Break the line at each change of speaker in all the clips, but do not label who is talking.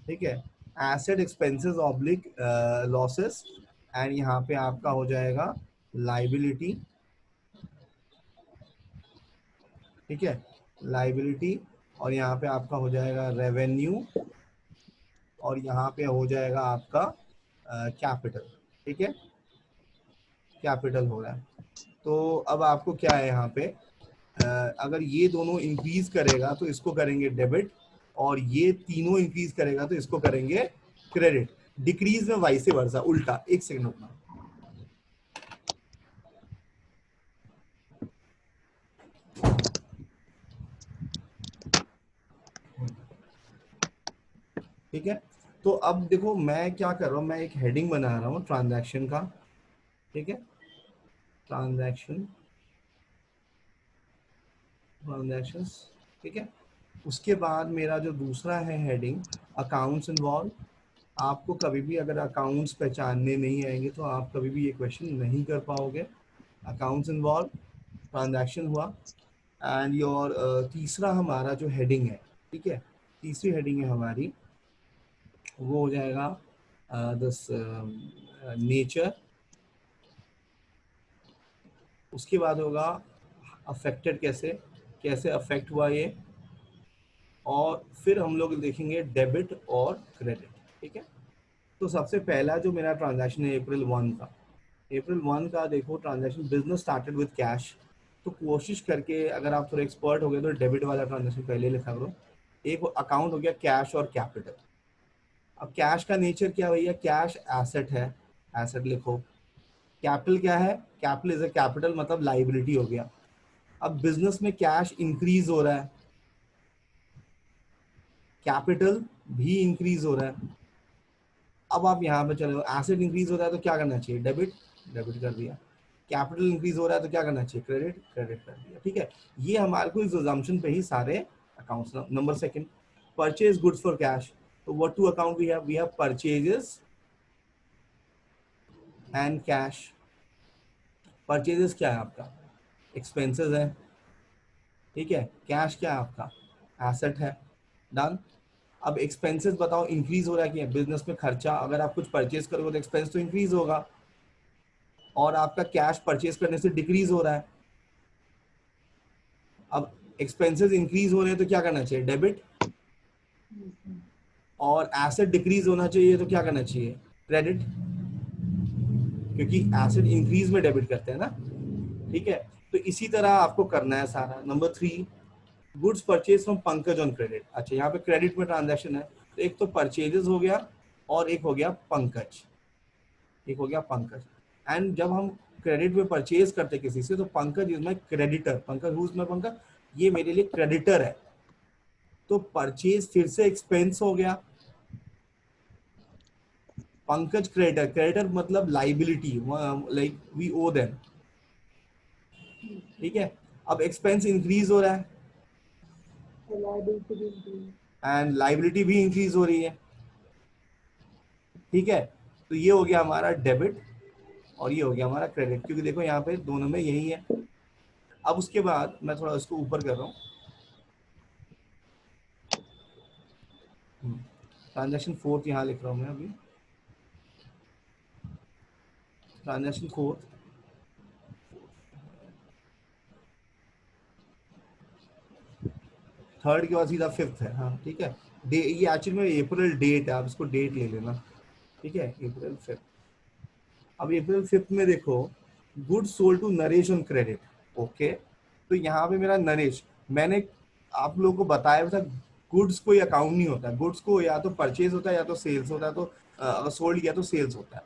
ठीक है, asset expenses oblique losses, and यहाँ पे आपका हो जाएगा लाइबिलिटी। ठीक है, लाइबिलिटी, और यहाँ पे आपका हो जाएगा रेवेन्यू, और यहाँ पे हो जाएगा आपका कैपिटल। ठीक है, कैपिटल हो रहा है। तो अब आपको क्या है यहाँ पे, अगर ये दोनों इंक्रीज करेगा तो इसको करेंगे डेबिट, और ये तीनों इंक्रीज करेगा तो इसको करेंगे क्रेडिट। डिक्रीज में वाइस वर्सा, उल्टा। एक सेकंड रुकना। ठीक है, तो अब देखो मैं क्या कर रहा हूँ, मैं एक हेडिंग बना रहा हूँ ट्रांजैक्शन का। ठीक है, ट्रांजैक्शन, ट्रांजैक्शंस। ठीक है, उसके बाद मेरा जो दूसरा है हेडिंग, अकाउंट्स इन्वॉल्व। आपको कभी भी अगर अकाउंट्स पहचानने नहीं आएंगे तो आप कभी भी ये क्वेश्चन नहीं कर पाओगे। अकाउंट्स इन्वॉल्व, ट्रांजैक्शन हुआ, एंड योर तीसरा हमारा जो हेडिंग है, ठीक है, तीसरी हेडिंग है हमारी, वो हो जाएगा दिस नेचर। उसके बाद होगा अफेक्टेड, कैसे कैसे अफेक्ट हुआ ये, और फिर हम लोग देखेंगे डेबिट और क्रेडिट। ठीक है, तो सबसे पहला जो मेरा ट्रांजैक्शन है अप्रैल 1 का, अप्रैल 1 का देखो transaction, business started with cash. तो कोशिश करके अगर आप थोड़े एक्सपर्ट हो गए तो डेबिट वाला ट्रांजैक्शन पहले लिखा करो। एक अकाउंट हो गया कैश और कैपिटल। अब कैश का नेचर क्या भैया, कैश एसेट है, एसेट लिखो। कैपिटल क्या है, कैपिटल इज अ कैपिटल, मतलब लाइबिलिटी हो गया। अब बिजनेस में कैश इंक्रीज हो रहा है, कैपिटल भी इंक्रीज हो रहा है। अब आप यहाँ पे चले, एसेट इंक्रीज हो रहा है तो क्या करना चाहिए, डेबिट, डेबिट कर दिया। कैपिटल इंक्रीज हो रहा है तो क्या करना चाहिए, क्रेडिट, क्रेडिट कर दिया। ठीक है, ये हमारे को इस अजम्पशन पे ही सारे accounts. Number second, purchase goods for cash. तो what two account we have purchases and cash. Purchases क्या है आपका, एक्सपेंसेस है। ठीक है, कैश क्या है आपका, एसेट है। डन। अब एक्सपेंसेस बताओ, इंक्रीज हो रहा है कि बिजनेस में खर्चा, अगर आप कुछ परचेज करोगे तो एक्सपेंस तो इंक्रीज होगा, और आपका कैश परचेज करने से डिक्रीज हो रहा है। अब एक्सपेंसेस इंक्रीज हो रहे हैं तो क्या करना चाहिए, डेबिट, और एसेट डिक्रीज होना चाहिए तो क्या करना चाहिए, क्रेडिट, क्योंकि एसेट इंक्रीज में डेबिट करते हैं ना। ठीक है, तो इसी तरह आपको करना है सारा। Number 3, goods purchase from Pankaj on credit. अच्छा, यहाँ पे क्रेडिट में ट्रांजैक्शन है, तो एक तो परचेजेस हो गया, और एक हो गया पंकज, एक हो गया पंकज। एंड जब हम क्रेडिट में परचेज करते किसी से तो Pankaj is my creditor, Pankaj who is my Pankaj, ये मेरे लिए क्रेडिटर है। तो परचेज फिर से एक्सपेंस हो गया, पंकज क्रेडिटर, क्रेडिटर मतलब liability, like V owe them. ठीक है, अब एक्सपेंस इंक्रीज हो रहा है एंड लाइबिलिटी भी इंक्रीज हो रही है। ठीक है, तो ये हो गया हमारा डेबिट, और ये हो गया हमारा क्रेडिट, क्योंकि देखो यहाँ पे दोनों में यही है। अब उसके बाद मैं थोड़ा उसको ऊपर कर रहा हूँ, ट्रांजेक्शन 4 यहाँ लिख रहा हूँ मैं अभी, ट्रांजेक्शन 4। थर्ड के बाद सीधा 5th है, हाँ ठीक है। ये एक्चुअली में अप्रैल डेट है, आप इसको डेट ले लेना। ठीक है, अप्रैल 5। अब अप्रैल 5 में देखो, good sold to Naresh on credit. Okay, तो यहाँ पे मेरा नरेश, मैंने आप लोगों को बताया था गुड्स कोई अकाउंट नहीं होता, गुड्स को या तो परचेज होता है या तो सेल्स होता है। तो अगर सोल्ड किया तो सेल्स होता है,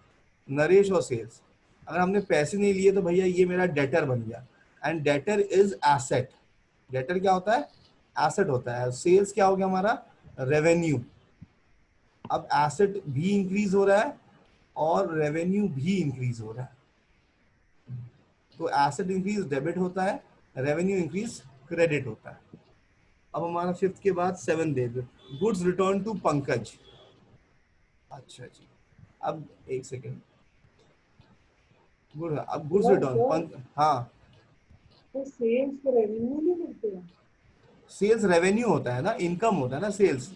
नरेश और सेल्स। अगर हमने पैसे नहीं लिए तो भैया ये मेरा डेटर बन गया, and debtor is asset. Debtor क्या होता है, एसेट होता है। सेल्स क्या हो गया हमारा, रेवेन्यू। अब एसेट भी इंक्रीज हो रहा है और रेवेन्यू भी इंक्रीज हो रहा है, तो एसेट इंक्रीज डेबिट होता है, रेवेन्यू इंक्रीज क्रेडिट होता है। अब हमारा 5th के बाद 7th दे दो, गुड्स रिटर्न टू पंकज। अच्छा जी, अब एक सेकेंड, गुड, अब गुड्स
सर
रिटर्न
सर,
पंक, हाँ।
तो सेल्स को रेवेन्यू नहीं मिलते हैं?
सेल्स रेवेन्यू होता है ना, इनकम होता है ना सेल्स।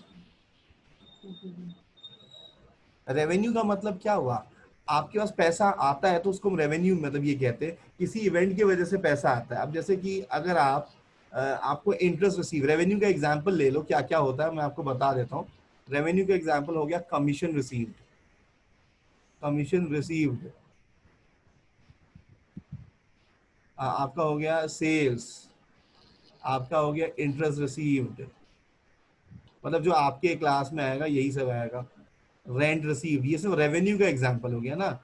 रेवेन्यू का मतलब क्या हुआ, आपके पास पैसा आता है तो उसको हम रेवेन्यू मतलब ये कहते हैं, किसी इवेंट की वजह से पैसा आता है। अब जैसे कि अगर आपको इंटरेस्ट रिसीव, रेवेन्यू का एग्जांपल ले लो, क्या क्या होता है मैं आपको बता देता हूँ। रेवेन्यू का एग्जांपल हो गया कमीशन रिसीव्ड, कमीशन रिसीव्ड, आपका हो गया सेल्स, आपका हो गया इंटरेस्ट रिसीव्ड, मतलब जो आपके क्लास में आएगा यही सब आएगा। रेंट रिसीव, ये सब रेवेन्यू का एग्जांपल हो गया ना,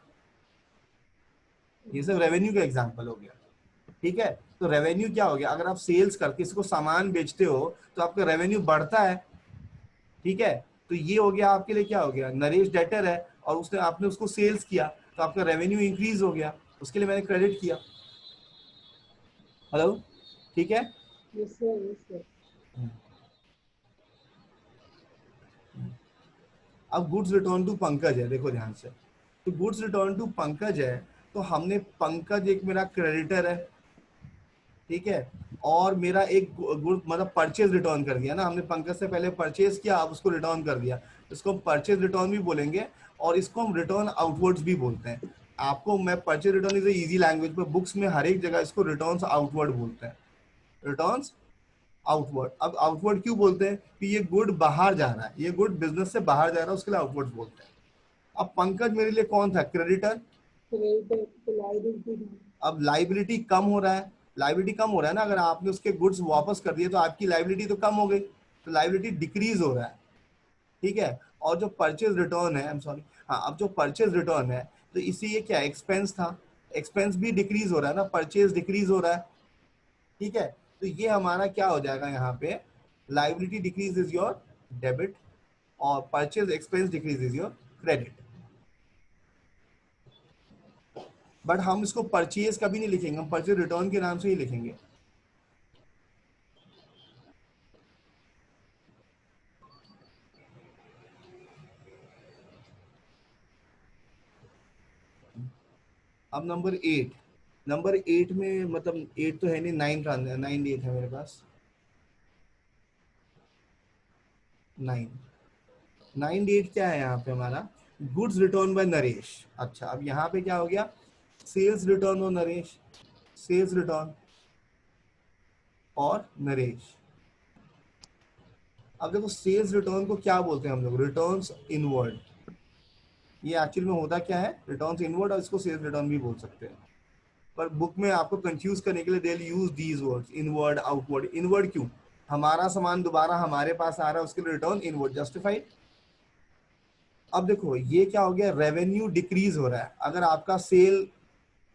ये सब रेवेन्यू का एग्जांपल हो गया। ठीक है, तो रेवेन्यू क्या हो गया, अगर आप सेल्स करके किसी को सामान बेचते हो तो आपका रेवेन्यू बढ़ता है। ठीक है, तो ये हो गया आपके लिए क्या हो गया, नरेश डेटर है और उसने आपने उसको सेल्स किया तो आपका रेवेन्यू इंक्रीज हो गया, उसके लिए मैंने क्रेडिट किया। हेलो, ठीक है।
Yes sir, yes sir.
अब गुड्स रिटर्न टू पंकज है, देखो ध्यान से, तो गुड्स रिटर्न टू पंकज है, तो हमने पंकज एक मेरा क्रेडिटर है, ठीक है, और मेरा एक गुड मतलब परचेज रिटर्न कर दिया ना हमने, पंकज से पहले परचेज किया, अब उसको रिटर्न कर दिया, इसको हम परचेज रिटर्न भी बोलेंगे और इसको हम रिटर्न आउटवर्ड्स भी बोलते हैं। आपको मैं purchase return is easy language, पर बुक्स में हर एक जगह इसको रिटर्न्स आउटवर्ड बोलते हैं, रिटर्न्स आउटवर्ड। अब आउटवर्ड क्यों बोलते हैं, कि ये गुड बाहर जा रहा है, ये गुड बिजनेस से बाहर जा रहा है, उसके लिए आउटवर्ड बोलते हैं। अब पंकज मेरे लिए कौन था, क्रेडिटर।
Credit liability.
अब लाइबिलिटी कम हो रहा है, लाइबिलिटी कम हो रहा है ना, अगर आपने उसके गुड्स वापस कर दिए तो आपकी लाइबिलिटी तो कम हो गई, तो लाइबिलिटी डिक्रीज हो रहा है। ठीक है, और जो परचेज रिटर्न है, आई एम सॉरी, हाँ, अब जो परचेज रिटर्न है तो इसी ये क्या एक्सपेंस था, एक्सपेंस भी डिक्रीज हो रहा है ना, परचेज डिक्रीज हो रहा है। ठीक है, तो ये हमारा क्या हो जाएगा यहाँ पे, liability decrease is your debit और purchase expense decrease is your credit. But हम इसको परचेज कभी नहीं लिखेंगे, हम परचेज रिटर्न के नाम से ही लिखेंगे। अब नंबर 8 में मतलब 8 तो है नहीं, 9 है मेरे पास, 9 9 8 क्या है यहाँ पे हमारा, गुड्स रिटर्न बाय नरेश। अच्छा, अब यहाँ पे क्या हो गया, सेल्स रिटर्न और नरेश, सेल्स रिटर्न और नरेश। अब देखो सेल्स रिटर्न को क्या बोलते हैं हम लोग, रिटर्न्स इनवर्ड। ये एक्चुअली में होता क्या है, रिटर्न्स इनवर्ड, और इसको सेल्स रिटर्न भी बोल सकते हैं, पर बुक में आपको कंफ्यूज करने के लिए they use these words, inward outward. Inward क्यों, हमारा सामान दोबारा हमारे पास आ रहा है, उसके लिए रिटर्न इनवर्ड, जस्टिफाइड। अब देखो ये क्या हो गया, रेवेन्यू डिक्रीज हो रहा है, अगर आपका सेल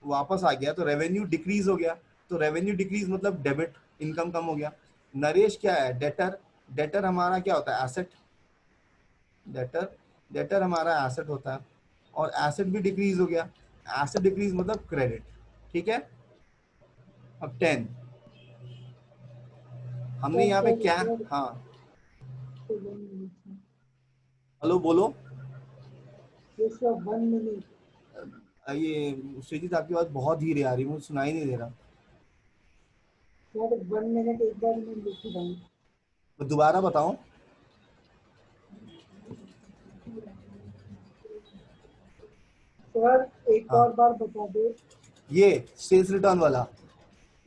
वापस आ गया तो रेवेन्यू डिक्रीज हो गया, तो रेवेन्यू डिक्रीज मतलब डेबिट, इनकम कम हो गया। नरेश क्या है, डेटर, डेटर हमारा क्या होता है, एसेट, डेटर, डेटर हमारा एसेट होता है, और एसेट भी डिक्रीज हो गया, एसेट डिक्रीज मतलब क्रेडिट। ठीक है, अब 10 हमने
सर
यहाँ पे
सर
क्या,
सर,
हाँ,
1 मिनट।
हेलो बोलो।
Yes sir, 1 minute.
ये श्रीजीत आपकी बात बहुत धीरे आ रही है, मुझे सुनाई नहीं दे रहा,
सर 1 मिनट, एक बार मैं लिख रहा हूँ।
तो दोबारा बताओ।
सर एक
हाँ,
और बार बता दो।
ये सेल्स रिटर्न वाला,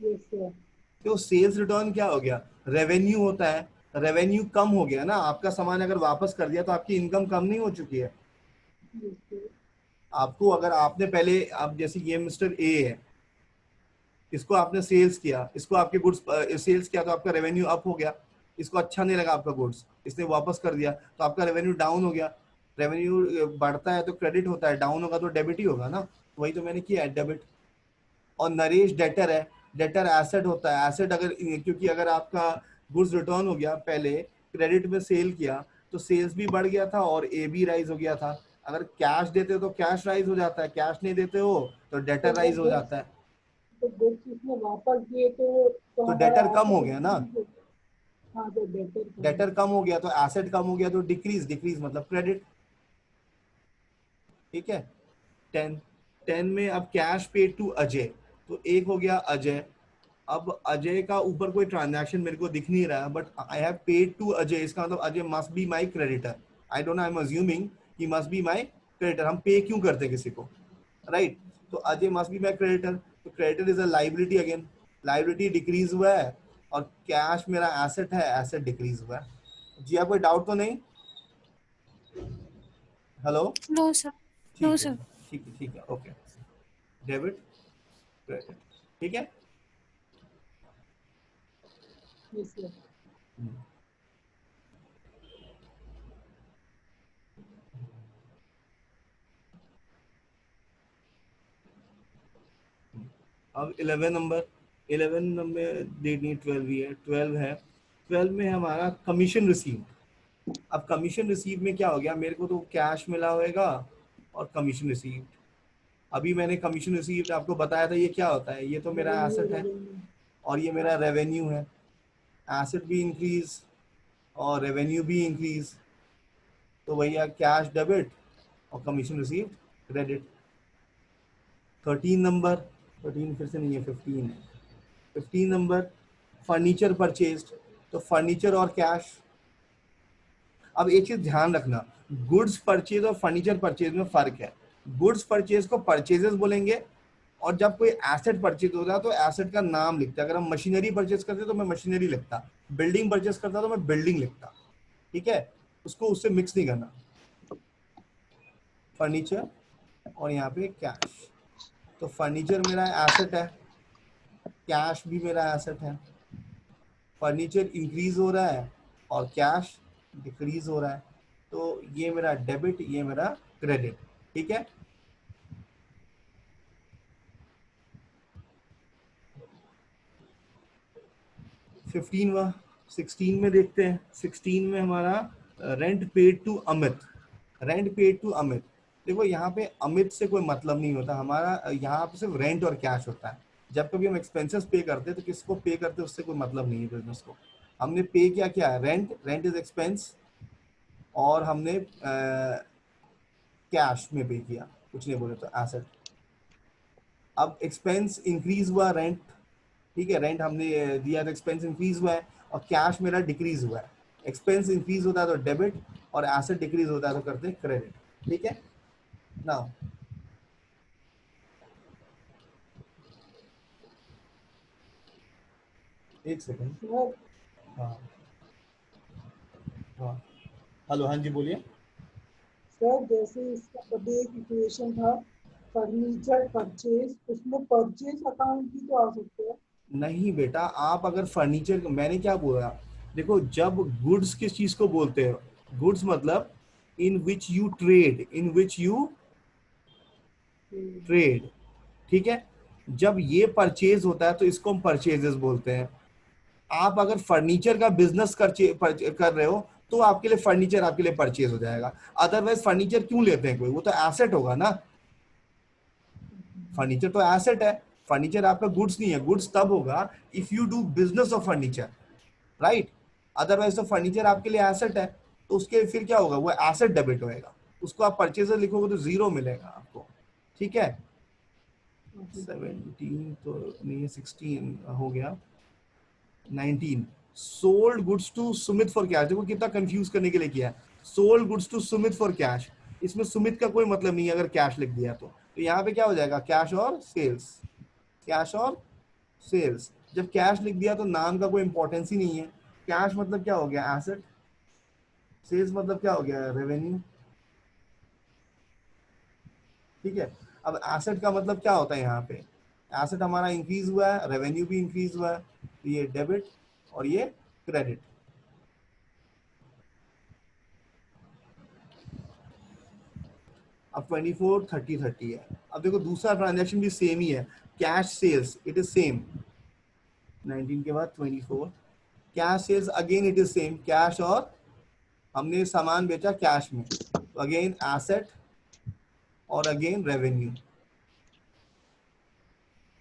यस सर।
तो सेल्स रिटर्न क्या हो गया, रेवेन्यू होता है, रेवेन्यू कम हो गया ना, आपका सामान अगर वापस कर दिया तो आपकी इनकम कम नहीं हो चुकी है।
Yes sir.
आपको अगर आपने पहले, आप जैसे ये मिस्टर ए है, इसको आपने सेल्स किया, इसको आपके गुड्स सेल्स किया तो आपका रेवेन्यू अप हो गया, इसको अच्छा नहीं लगा आपका गुड्स, इसने वापस कर दिया तो आपका रेवेन्यू डाउन हो गया। रेवेन्यू बढ़ता है तो क्रेडिट होता है, डाउन होगा तो डेबिट ही होगा ना, वही तो मैंने किया है, डेबिट। और नरेश डेटर है, डेटर एसेट होता है, एसेट अगर, क्योंकि अगर आपका गुड्स रिटर्न हो गया पहले, क्रेडिट में सेल किया तो सेल्स भी बढ़ गया था और ए भी राइज हो गया था, अगर कैश देते हो तो कैश राइज हो जाता है, कैश नहीं देते हो तो
तो
डेटर
वो
राइज हो
गुड्स,
जाता है,
तो गुड्स उसने वापस दिए तो
तो
हमारा
डेटर कम हो
एसेट
गया ना,
इंक्रीज हो। हाँ, तो बेटर कम
डेटर कम हो गया तो एसेट कम हो गया, तो डिक्रीज, डिक्रीज मतलब क्रेडिट। ठीक है, 10 10 में अब कैश पेड टू अजय, तो एक हो गया अजय। अब अजय का ऊपर कोई ट्रांजैक्शन मेरे को दिख नहीं रहा है, but I have paid to Ajay, इसका मतलब Ajay must be my creditor. I don't know, I am assuming he must be my creditor. हम पे क्यों करते हैं किसी को, राइट? तो Ajay must be my creditor, तो creditor is a liability again, liability decrease हुआ है, और कैश मेरा एसेट है, एसेट डिक्रीज हुआ है। जी आप कोई डाउट तो नहीं? हेलो?
No sir. नो
ठीक है,
सर।
ठीक है, ठीक है, ओके। डेबिट, क्रेडिट, ठीक है।
Yes, sir.
अब 11 नंबर, 11 नंबर दे नहीं, 12 ही है, 12 है। 12 में हमारा कमीशन रिसीव। अब कमीशन रिसीव में क्या हो गया, मेरे को तो कैश मिला होगा और कमीशन रिसीव। अभी मैंने कमीशन रिसीव आपको बताया था, ये क्या होता है, ये तो मेरा
Revenue,
एसेट है
revenue.
और ये मेरा रेवेन्यू है। एसेट भी इंक्रीज और रेवेन्यू भी इंक्रीज, तो भैया कैश डेबिट और कमीशन रिसीव क्रेडिट। 13 नंबर, 13 फिर से नहीं है, 15 है। 15 नंबर फर्नीचर परचेज्ड, तो फर्नीचर और कैश। अब एक चीज ध्यान रखना, गुड्स परचेज और फर्नीचर परचेज में फर्क है। गुड्स परचेज को परचेजेस बोलेंगे, और जब कोई एसेट परचेज होता है तो एसेट का नाम लिखता है। अगर हम मशीनरी परचेज करते तो मैं मशीनरी लिखता, बिल्डिंग परचेज करता तो मैं बिल्डिंग लिखता, ठीक है? उसको उससे मिक्स नहीं करना। फर्नीचर और यहाँ पे कैश, तो फर्नीचर मेरा एसेट है, कैश भी मेरा एसेट है। फर्नीचर इंक्रीज हो रहा है और कैश डिक्रीज हो रहा है, तो ये मेरा डेबिट, ये मेरा क्रेडिट, ठीक है। फिफ्टीन वा 16 में देखते हैं। 16 में हमारा rent paid to Amit, rent paid to Amit. देखो यहाँ पे अमित से कोई मतलब नहीं होता हमारा, यहाँ पे सिर्फ रेंट और कैश होता है। जब कभी हम एक्सपेंसेस पे करते हैं तो किसको पे करते हैं उससे कोई मतलब नहीं है बिजनेस को। हमने पे क्या है, रेंट, रेंट इज एक्सपेंस, और हमने कैश में पे किया, कुछ नहीं बोले तो एसेट। अब एक्सपेंस इंक्रीज हुआ, रेंट, ठीक है, रेंट हमने दिया तो एक्सपेंस इंक्रीज हुआ है, और कैश मेरा डिक्रीज हुआ है। एक्सपेंस इंक्रीज होता है तो डेबिट, और एसेट डिक्रीज होता है तो करते हैं क्रेडिट, ठीक है ना। एक सेकंड।
Sir,
हाँ, हाँ, हेलो, हाँ जी बोलिए।
सर जैसे इसका अभी एक इक्वेशन था फर्नीचर परचेज, उसमें परचेज अकाउंट भी तो आ सकते हैं।
नहीं बेटा, आप अगर फर्नीचर, मैंने क्या बोला, देखो जब गुड्स किस चीज को बोलते हो, गुड्स मतलब in which you trade, in which you trade, ठीक है। जब ये परचेज होता है तो इसको हम परचेजेस बोलते हैं। आप अगर फर्नीचर का बिजनेस कर रहे हो तो आपके लिए फर्नीचर आपके लिए परचेज हो जाएगा। अदरवाइज फर्नीचर क्यों लेते हैं कोई, वो तो एसेट होगा ना। फर्नीचर तो एसेट है, फर्नीचर आपका गुड्स नहीं है। गुड्स तब होगा if you do business of furniture, right? Otherwise तो फर्नीचर आपके लिए एसेट है, तो उसके फिर क्या होगा, वो एसेट डेबिट होएगा। उसको आप परचेजर लिखोगे तो जीरो मिलेगा आपको, ठीक है। 17 तो नहीं, 16 हो गया। 19 sold goods to Sumit for cash. देखो कितना कंफ्यूज करने के लिए किया है, sold goods to Sumit for cash. इसमें सुमित का कोई मतलब नहीं है अगर कैश लिख दिया तो यहाँ पे क्या हो जाएगा, कैश और सेल्स, कैश और सेल्स। जब कैश लिख दिया तो नाम का कोई इंपॉर्टेंस ही नहीं है। कैश मतलब क्या हो गया, एसेट। सेल्स मतलब क्या हो गया, रेवेन्यू, ठीक है। अब एसेट का मतलब क्या होता है यहाँ पे, एसेट हमारा इंक्रीज हुआ है, रेवेन्यू भी इंक्रीज हुआ है, तो ये डेबिट और ये क्रेडिट। अब 24 30 30 है। अब देखो दूसरा ट्रांजेक्शन भी सेम ही है, cash sales it is same. 19 के बाद 24 cash sales again it is same, cash, और हमने सामान बेचा कैश में, तो अगेन एसेट और अगेन रेवेन्यू।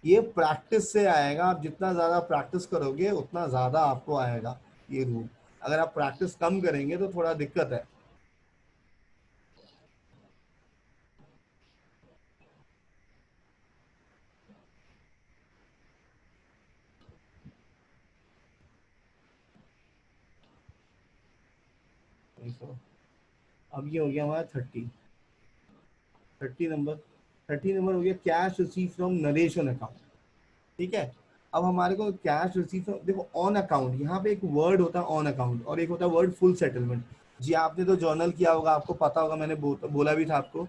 ये प्रैक्टिस से आएगा, आप जितना ज्यादा प्रैक्टिस करोगे उतना ज्यादा आपको आएगा ये रूल। अगर आप प्रैक्टिस कम करेंगे तो थोड़ा दिक्कत है। अब ये हो गया हमारा 30 नंबर। 30 नंबर हो गया cash receive from Naresh on account. ठीक है, अब हमारे को कैश रिसीव फ्रॉम, देखो ऑन अकाउंट, यहाँ पे एक वर्ड होता है ऑन अकाउंट और एक होता है वर्ड फुल सेटलमेंट। जी आपने तो जर्नल किया होगा, आपको पता होगा, मैंने बोला भी था आपको।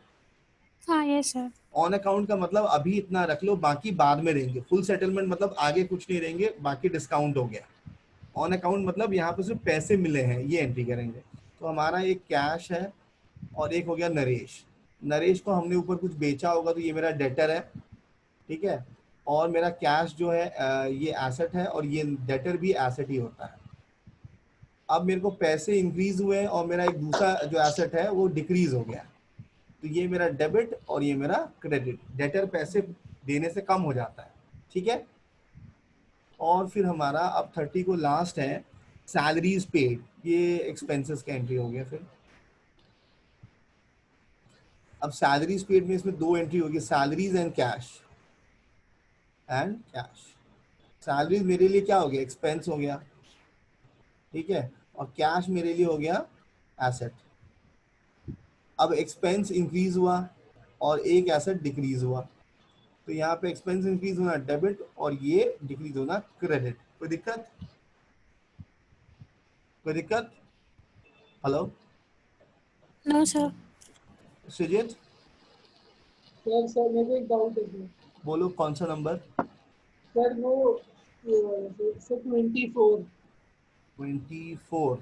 हाँ यस सर।
ऑन अकाउंट का मतलब अभी इतना रख लो, बाकी बाद में रहेंगे। फुल सेटलमेंट मतलब आगे कुछ नहीं रहेंगे, बाकी डिस्काउंट हो गया। ऑन अकाउंट मतलब यहाँ पे सिर्फ पैसे मिले हैं, ये एंट्री करेंगे। तो हमारा एक कैश है और एक हो गया नरेश। नरेश को हमने ऊपर कुछ बेचा होगा तो ये मेरा डेटर है। ठीक है, और मेरा कैश जो है ये एसेट है और ये डेटर भी एसेट ही होता है। अब मेरे को पैसे इंक्रीज हुए हैं और मेरा एक दूसरा जो एसेट है वो डिक्रीज हो गया, तो ये मेरा डेबिट और ये मेरा क्रेडिट। डेटर पैसे देने से कम हो जाता है। ठीक है, और फिर हमारा अब 30 को लास्ट है सैलरीज पेड, ये एक्सपेंसेस का एंट्री हो गया। फिर अब सैलरीज पेड में इसमें दो एंट्री होगी, सैलरीज एंड कैश। सैलरीज मेरे लिए क्या हो गया, एक्सपेंस हो गया। ठीक है, और कैश मेरे लिए हो गया एसेट। अब एक्सपेंस इंक्रीज हुआ और एक एसेट डिक्रीज हुआ, तो यहाँ पे एक्सपेंस इंक्रीज होना डेबिट और ये डिक्रीज होना क्रेडिट। कोई दिक्कत? Hello
no sir.
Sujit,
sir मेरे को एक डाउट है सर।
बोलो कौन सा नंबर?
सर वो ये वाला सर 24।
24।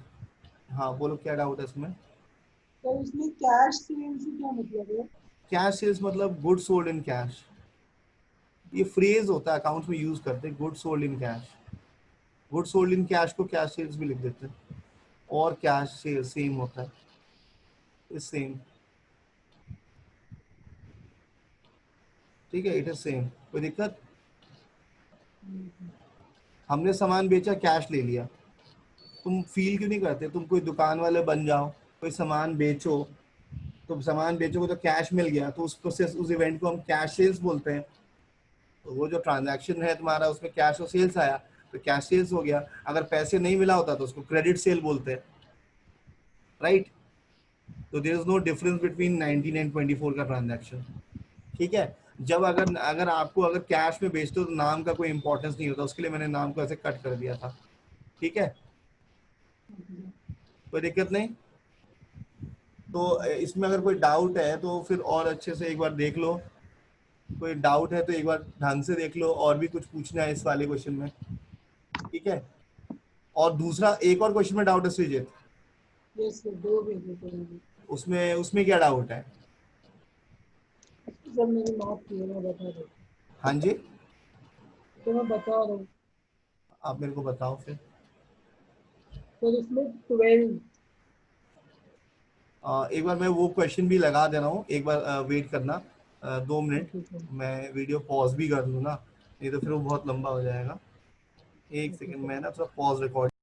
हाँ बोलो क्या डाउट है इसमें?
सर उसमें कैश सेल से क्या मतलब है?
कैश सेल्स मतलब गुड सोल्ड इन कैश। ये फ्रेज होता है अकाउंट्स में यूज करते हैं, good sold in cash. Good sold in cash को कैश सेल्स भी लिख देते हैं, और कैश सेल्स सेम होता है, इज सेम। ठीक है, इट इज सेम। कोई दिक्कत? हमने सामान बेचा, कैश ले लिया, तुम फील क्यों नहीं करते? तुम कोई दुकान वाले बन जाओ, कोई सामान बेचो, तुम सामान बेचोगे तो कैश मिल गया, तो उस प्रोसेस, उस इवेंट को हम कैश सेल्स बोलते हैं। तो वो जो ट्रांजैक्शन है तुम्हारा, उसमें कैश और सेल्स आया तो कैश सेल्स हो गया। अगर पैसे नहीं मिला होता तो उसको क्रेडिट सेल बोलते हैं, राइट? तो there is no difference between 19 and 24 का ट्रांजैक्शन। ठीक है, जब अगर अगर आपको अगर कैश में बेचते हो तो नाम का कोई इंपॉर्टेंस नहीं होता, उसके लिए मैंने नाम को ऐसे कट कर दिया था। ठीक है, कोई दिक्कत नहीं। तो इसमें अगर कोई डाउट है तो फिर और अच्छे से एक बार देख लो, कोई डाउट है तो एक बार ढंग से देख लो, और भी कुछ पूछना है इस वाले क्वेश्चन में। ठीक है, और दूसरा एक और क्वेश्चन में डाउट है सृजित?
यस सर, दो भेजे थे
उसमें उसमें क्या डाउट है?
सर। मैंने माफ किया, मैं बता रहा हूँ।
हाँ जी,
तो मैं बता रहा हूँ
आप मेरे को बताओ फिर।
सर। इसमें 12।
एक बार मैं वो क्वेश्चन भी लगा दे रहा हूँ, एक बार वेट करना 2 मिनट।
Okay sir.
मैं वीडियो पॉज भी कर लूँ ना, नहीं तो फिर वो बहुत लंबा हो जाएगा। एक
ओके
सेकंड,
सर।
मैं ना थोड़ा पॉज रिकॉर्ड